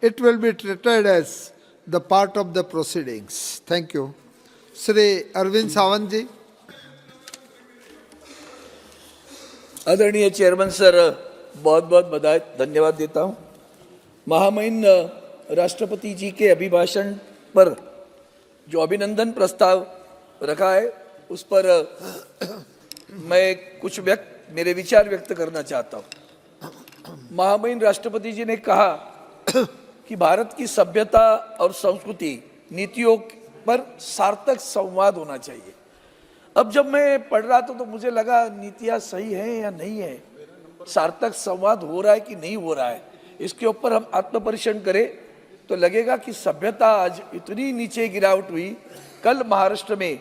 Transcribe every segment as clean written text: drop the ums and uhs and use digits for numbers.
it will be treated as the part of the proceedings. Thank you. Shri Arvind Sawant ji. आदरणीय chairman sir, बहुत बहुत बधाई, धन्यवाद देता हूं। महामहिम राष्ट्रपति जी के अभिभाषण पर जो अभिनंदन प्रस्ताव रखा है उस पर मैं कुछ मेरे विचार व्यक्त करना चाहता हूं। महामहिम राष्ट्रपति जी ने कहा कि भारत की सभ्यता और संस्कृति नीतियों पर सार्थक संवाद होना चाहिए। अब जब मैं पढ़ रहा था तो मुझे लगा नीतियाँ सही हैं या नहीं है, सार्थक संवाद हो रहा है कि नहीं हो रहा है, इसके ऊपर हम आत्मपरीक्षण करें तो लगेगा कि सभ्यता आज इतनी नीचे गिरावट हुई। कल महाराष्ट्र में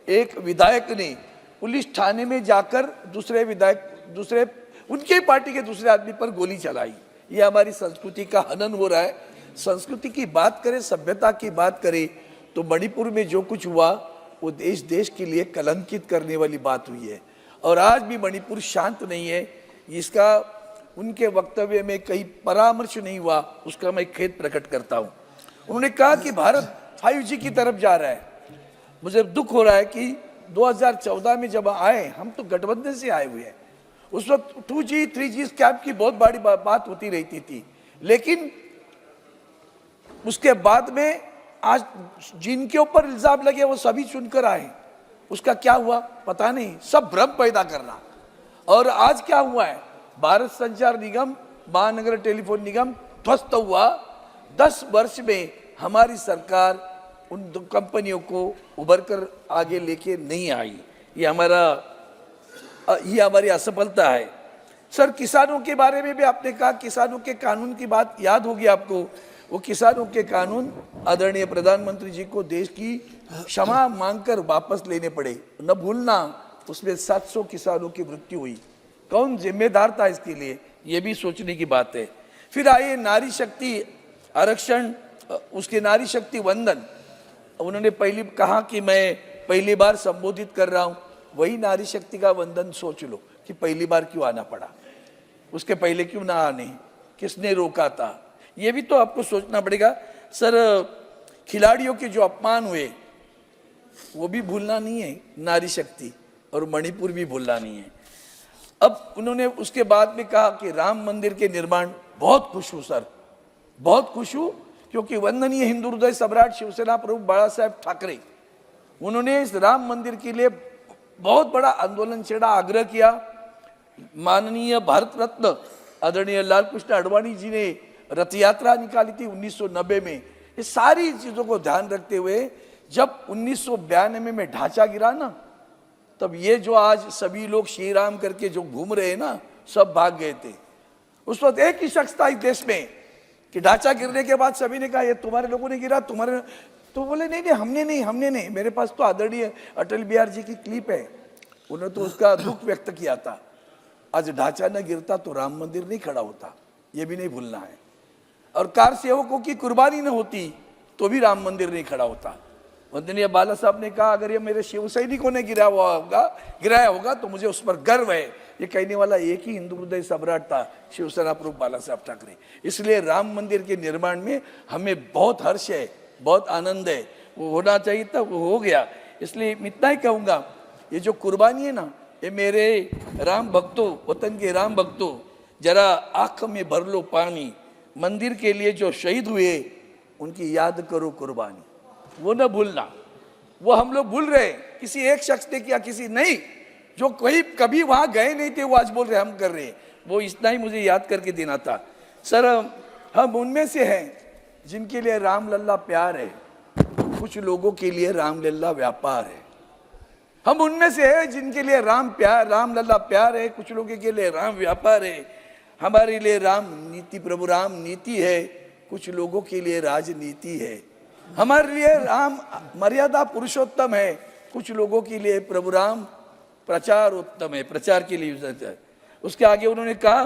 एक विधायक ने पुलिस थाने में जाकर दूसरे उनके पार्टी के दूसरे आदमी पर गोली चलाई। ये हमारी संस्कृति का हनन हो रहा है। संस्कृति की बात करें, सभ्यता की बात करें तो मणिपुर में जो कुछ हुआ वो देश के लिए कलंकित करने वाली बात हुई है और आज भी मणिपुर शांत नहीं है। इसका उनके वक्तव्य में कहीं परामर्श नहीं हुआ, उसका मैं खेद प्रकट करता हूं। उन्होंने कहा कि भारत 5G की तरफ जा रहा है। मुझे दुख हो रहा है कि 2014 में जब आए, हम तो गठबंधन से आए हुए हैं, उस वक्त 2G 3G स्कैम की बहुत बड़ी बात होती रहती थी, लेकिन उसके बाद में आज जिनके ऊपर इल्जाम लगे वो सभी चुनकर आए, उसका क्या हुआ पता नहीं, सब भ्रम पैदा करना। और आज क्या हुआ है, भारत संचार निगम, महानगर टेलीफोन निगम ध्वस्त हुआ। 10 वर्ष में हमारी सरकार उन दो कंपनियों को उभर कर आगे लेके नहीं आई। ये हमारी असफलता है। सर, किसानों के बारे में भी आपने कहा, किसानों के कानून की बात याद होगी आपको। वो किसानों के कानून आदरणीय प्रधानमंत्री जी को देश की क्षमा मांगकर वापस लेने पड़े। न भूलना, उसमें 700 किसानों की मृत्यु हुई। कौन जिम्मेदार था इसके लिए, ये भी सोचने की बात है। फिर आइए नारी शक्ति आरक्षण, उसके नारी शक्ति वंदन। उन्होंने कहा कि मैं पहली बार संबोधित कर रहा हूं, वही नारी शक्ति का वंदन सोच लो कि पहली बार क्यों आना पड़ा, उसके पहले क्यों ना आने, किसने रोका था, ये भी तो आपको सोचना पड़ेगा। सर, खिलाड़ियों के जो अपमान हुए वो भी भूलना नहीं है, नारी शक्ति, और मणिपुर भी भूलना नहीं है। अब उन्होंने उसके बाद में कहा कि राम मंदिर के निर्माण, बहुत खुश हूं सर, बहुत खुश हूं, क्योंकि वंदनीय हिंदू हृदय सम्राट शिवसेना प्रमुख बाला साहेब ठाकरे, उन्होंने इस राम मंदिर के लिए बहुत बड़ा आंदोलन छेड़ा, आग्रह किया। माननीय भारत रत्न आदरणीय लाल कृष्ण आडवाणी जी ने रथ यात्रा निकाली थी 1990 में। ये सारी चीजों को ध्यान रखते हुए जब 1992 में ढांचा गिरा ना, तब ये जो आज सभी लोग श्री राम करके जो घूम रहे हैं ना, सब भाग गए थे। उस वक्त एक ही शख्स था इस देश में कि ढांचा गिरने के बाद सभी ने कहा ये तुम्हारे लोगों ने गिरा, तुम्हारे, तो बोले नहीं हमने नहीं। मेरे पास तो आदरणीय अटल बिहारी जी की क्लिप है, उन्होंने तो उसका दुख व्यक्त किया था। आज ढांचा न गिरता तो राम मंदिर नहीं खड़ा होता, ये भी नहीं भूलना है। और कार सेवकों की कुर्बानी न होती तो भी राम मंदिर नहीं खड़ा होता। वंदनीय बाला साहब ने कहा अगर ये मेरे शिव सैनिकों ने गिराया होगा तो मुझे उस पर गर्व है। ये कहने वाला एक ही हिंदू हृदय सम्राट था, शिवसेना प्रमुख बाला साहब ठाकरे। इसलिए राम मंदिर के निर्माण में हमें बहुत हर्ष है, बहुत आनंद है। वो होना चाहिए था, वो हो गया। इसलिए इतना ही कहूँगा, ये जो कुर्बानी है ना, ये मेरे राम भक्तों, वतन के राम भक्तों, जरा आँख में भर लो पानी। मंदिर के लिए जो शहीद हुए उनकी याद करो कुर्बानी, वो न भूलना। वो हम लोग भूल रहे, किसी एक शख्स ने किया, किसी नहीं, जो कभी वहां गए नहीं थे वो आज बोल रहे हम कर रहे हैं। वो इतना ही मुझे याद करके देना था। सर, हम उनमें से हैं जिनके लिए राम लल्ला प्यार है, कुछ लोगों के लिए राम लल्ला व्यापार है। हम उनमें से हैं जिनके लिए राम लल्ला प्यार है, कुछ लोगों के लिए राम व्यापार है। हमारे लिए राम नीति, प्रभु राम नीति है, कुछ लोगों के लिए राजनीति है। हमारे लिए राम मर्यादा पुरुषोत्तम है, कुछ लोगों के लिए प्रभु राम प्रचार उत्तम है, प्रचार के लिए। उसके आगे उन्होंने कहा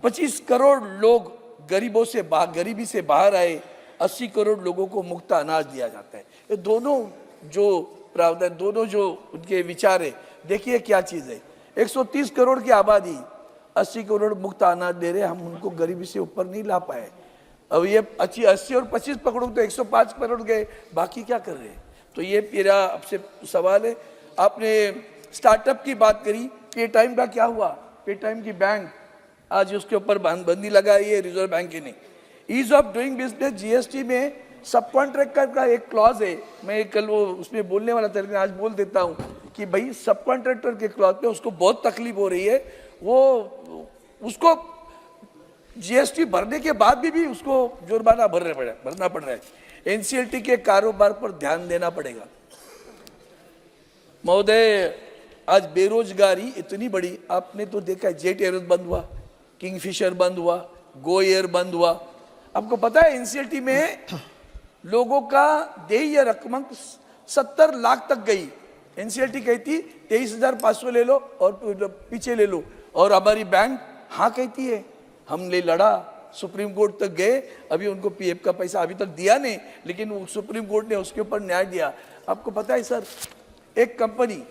25 करोड़ लोग गरीबी से बाहर आए, 80 करोड़ लोगों को मुफ्त अनाज दिया जाता है। ये दोनों जो प्रावधान, दोनों जो उनके विचार है, देखिए क्या चीज है। 130 करोड़ की आबादी, 80 करोड़ मुफ्त अनाज दे रहे, हम उनको गरीबी से ऊपर नहीं ला पाए। अब ये 80 और 25 पकड़ो तो 105 करोड़ गए, बाकी क्या कर रहे हैं? तो ये मेरा आपसे सवाल है। आपने स्टार्टअप की बात करी, पे टाइम का क्या हुआ? पे टाइम की बैंक आज उसके ऊपर बंदी लगाई है रिजर्व बैंक ने। Ease of doing business GST में सब कॉन्ट्रैक्टर का एक क्लॉज है, मैं कल वो उसमें बोलने वाला था लेकिन आज बोल देता हूँ कि भाई सब कॉन्ट्रैक्टर के क्लॉज पे उसको बहुत तकलीफ हो रही है, वो उसको जीएसटी भरने के बाद भी उसको जुर्माना भरना पड़ रहा है। एनसीएलटी के कारोबार पर ध्यान देना पड़ेगा। महोदय, आज बेरोजगारी इतनी बड़ी, आपने तो देखा है, जेट एयरवेज बंद हुआ, किंगफिशर बंद हुआ, गो एयर बंद हुआ। आपको पता है एनसीएलटी में लोगों का देय रकम 70 लाख तक गई। एनसीएलटी कहती 23,500 ले लो और पीछे ले लो, और हमारी बैंक हाँ कहती है। हमने लड़ा, सुप्रीम कोर्ट तक गए, अभी उनको पीएफ का पैसा अभी तक दिया नहीं, लेकिन वो सुप्रीम कोर्ट ने उसके ऊपर न्याय दिया। आपको पता है सर, एक कंपनी,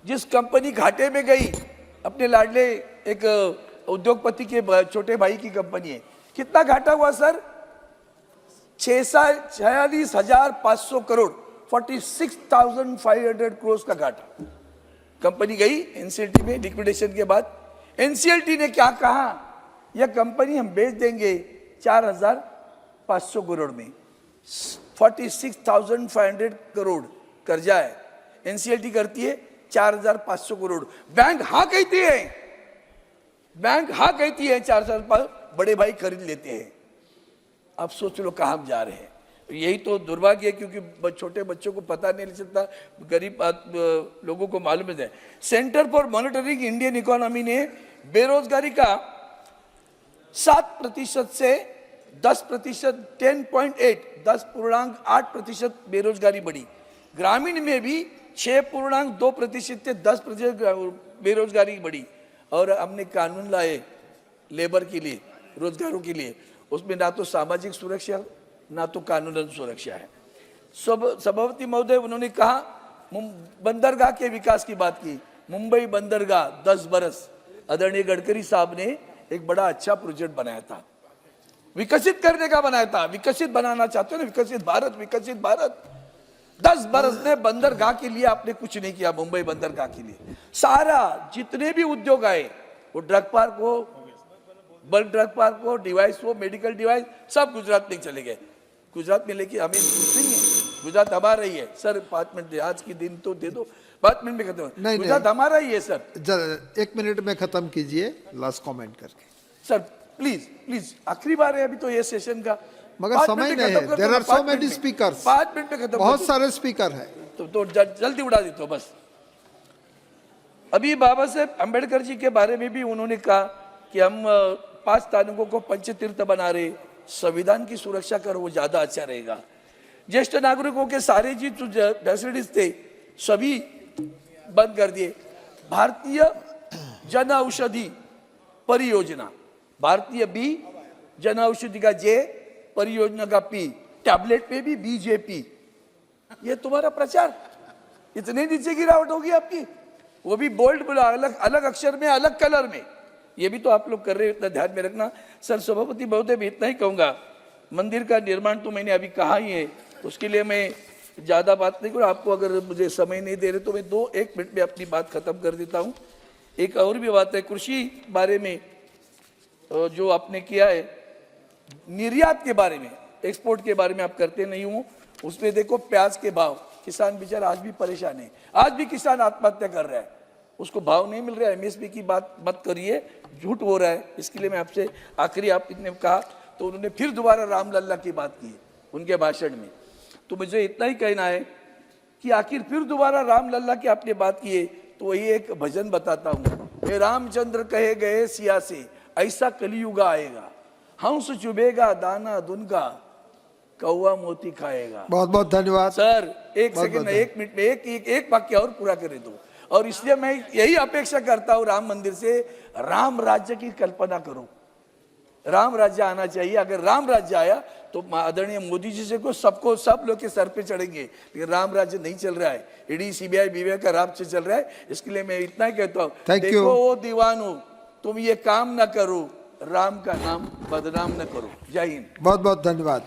जिस कंपनी घाटे में गई, अपने लाडले एक उद्योगपति के छोटे भाई की कंपनी है, कितना घाटा हुआ सर? 46,500 करोड़, 46,500 करोड़ का घाटा। कंपनी गई एनसीएलटी में लिक्विडेशन के बाद। एनसीएलटी ने क्या कहा? यह कंपनी हम बेच देंगे 4,500 करोड़ में। 46,500 करोड़ कर्जा है, एनसीएलटी करती है 4,500 करोड़। बैंक हाँ कहती है, बैंक हाँ कहती है, 4,500 बड़े भाई खरीद लेते हैं। अब सोच लो कहाँ हम जा रहे हैं। यही तो दुर्भाग्य है, क्योंकि छोटे बच्चों को पता नहीं चलता, गरीब लोगों को मालूम है। Centre for monitoring Indian economy ने बेरोजगारी का 7% से 10%, 10.8% बेरोजगारी बढ़ी। ग्रामीण में भी 6.2% से 10% बेरोजगारी बढ़ी। और हमने कानून लाए लेबर के लिए, रोजगारों के लिए, उसमें ना तो सामाजिक सुरक्षा ना तो कानूनन सुरक्षा है। सभापति महोदय, उन्होंने कहा बंदरगाह के विकास की बात की। मुंबई बंदरगाह 10 बरस, आदरणीय गडकरी साहब ने एक बड़ा अच्छा प्रोजेक्ट बनाया था, विकसित करने का बनाया था। विकसित बनाना चाहते हो ना, विकसित भारत, विकसित भारत। 10 बरस में बंदरगाह के लिए आपने कुछ नहीं किया। मुंबई बंदरगाह के लिए सारा जितने भी उद्योग आए, वो ड्रग पार्क हो, बल्क ड्रग पार्क हो, डिवाइस हो, मेडिकल डिवाइस, सब गुजरात में चले गए। गुजरात में लेके हमें नहीं है, गुजरात हमारा ही है सर। 5 मिनट आज की दिन तो दे दो, 5 मिनट में खत्म। नहीं, गुजरात हमारा ही है सर। 1 मिनट में खत्म कीजिए, लास्ट कमेंट करके। सर प्लीज प्लीज, आखिरी बार है अभी तो ये सेशन का, मगर समय नहीं है। There are so many speakers, 5 minute में खत्म, बहुत सारे स्पीकर है, तो जल्दी उड़ा देते हो बस। अभी बाबा साहेब अम्बेडकर जी के बारे में भी उन्होंने कहा कि हम 5 तारीखों को पंचतीर्थ बना रहे, संविधान की सुरक्षा करो, वो ज्यादा अच्छा रहेगा। ज्येष्ठ नागरिकों के सारे जी फैसिलिटीज थे, सभी बंद कर दिए। भारतीय जन औषधि परियोजना, भारतीय बी, जन औषधि का जे, परियोजना का पी, टैबलेट पे भी बीजेपी। ये तुम्हारा प्रचार, इतने नीचे गिरावट होगी आपकी, वो भी बोल्ड बोला, अलग अलग अक्षर में, अलग कलर में। ये भी तो आप लोग कर रहे हो, इतना ध्यान में रखना। सर सभापति महोदय, भी इतना ही कहूंगा, मंदिर का निर्माण तो मैंने अभी कहा ही है, उसके लिए मैं ज्यादा बात नहीं करूँ। आपको अगर मुझे समय नहीं दे रहे तो मैं 1 मिनट में अपनी बात खत्म कर देता हूँ। एक और भी बात है, कृषि बारे में जो आपने किया है, निर्यात के बारे में, एक्सपोर्ट के बारे में आप करते नहीं हो। उसमें देखो प्याज के भाव, किसान बेचारा आज भी परेशान है, आज भी किसान आत्महत्या कर रहा है, उसको भाव नहीं मिल रहा है। एमएसपी की बात मत करिए, झूठ हो रहा है। इसके लिए मैं आपसे आखिरी, आपने कहा तो उन्होंने फिर दोबारा रामलल्ला की बात की उनके भाषण में, तो मुझे इतना ही कहना है कि आखिर फिर दोबारा रामलल्ला की आपने बात की है, तो वही एक भजन बताता हूँ। हे रामचंद्र कहे गए सिया से, ऐसा कलियुग आएगा, हंस चुभेगा दाना दुनका, कौवा मोती खाएगा। बहुत बहुत धन्यवाद सर। एक सेकंड, 1 मिनट में एक वाक्य और पूरा करे दो। और इसलिए मैं यही अपेक्षा करता हूं राम मंदिर से, राम राज्य की कल्पना करो, राम राज्य आना चाहिए। अगर राम राज्य आया तो आदरणीय मोदी जी से को सबको, सब लोग के सर पे चढ़ेंगे, लेकिन राम राज्य नहीं चल रहा है, ईडी सीबीआई बीबीआई का राज्य चल रहा है। इसके लिए मैं इतना ही कहता हूँ, देखो वो दीवानो, तुम ये काम ना करो, राम का नाम बदनाम न करो। जय हिंद। बहुत बहुत धन्यवाद।